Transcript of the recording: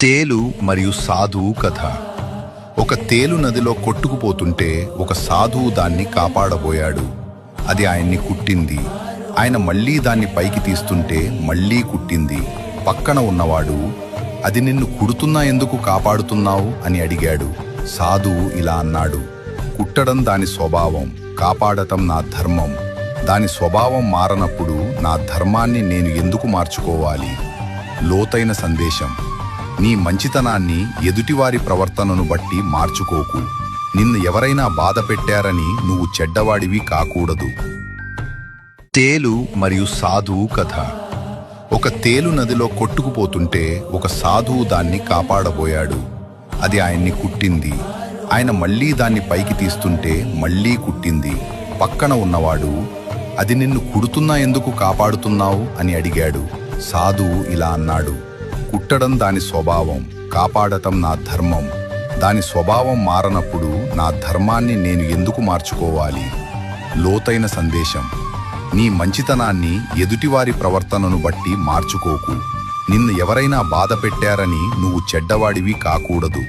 తేలు మరియు సాధువు కథ. ఒక తేలు నదిలో కొట్టుకుపోతుంటే ఒక సాధువు దాన్ని కాపాడబోయాడు. అది ఆయన్ని కుట్టింది. ఆయన మళ్ళీ దాన్ని పైకి తీస్తుంటే మళ్ళీ కుట్టింది. పక్కన ఉన్నవాడు, అది నిన్ను కుడుతున్నా ఎందుకు కాపాడుతున్నావు అని అడిగాడు. సాధువు ఇలా అన్నాడు, కుట్టడం దాని స్వభావం, కాపాడటం నా ధర్మం. దాని స్వభావం మారనప్పుడు నా ధర్మాన్ని నేను ఎందుకు మార్చుకోవాలి? లోతైన సందేశం: నీ మంచితనాన్ని ఎదుటివారి ప్రవర్తనను బట్టి మార్చుకోకు. నిన్ను ఎవరైనా బాధ పెట్టారని నువ్వు చెడ్డవాడివి కాకూడదు. తేలు మరియు సాధువు కథ. ఒక తేలు నదిలో కొట్టుకుపోతుంటే ఒక సాధువు దాన్ని కాపాడబోయాడు. అది ఆయన్ని కుట్టింది. ఆయన మళ్ళీ దాన్ని పైకి తీస్తుంటే మళ్ళీ కుట్టింది. పక్కన ఉన్నవాడు, అది నిన్ను కుడుతున్నా ఎందుకు కాపాడుతున్నావు అని అడిగాడు. సాధువు ఇలా అన్నాడు, కుట్టడం దాని స్వభావం, కాపాడటం నా ధర్మం. దాని స్వభావం మారనప్పుడు నా ధర్మాన్ని నేను ఎందుకు మార్చుకోవాలి? లోతైన సందేశం: నీ మంచితనాన్ని ఎదుటివారి ప్రవర్తనను బట్టి మార్చుకోకు. నిన్ను ఎవరైనా బాధ పెట్టారని నువ్వు చెడ్డవాడివి కాకూడదు.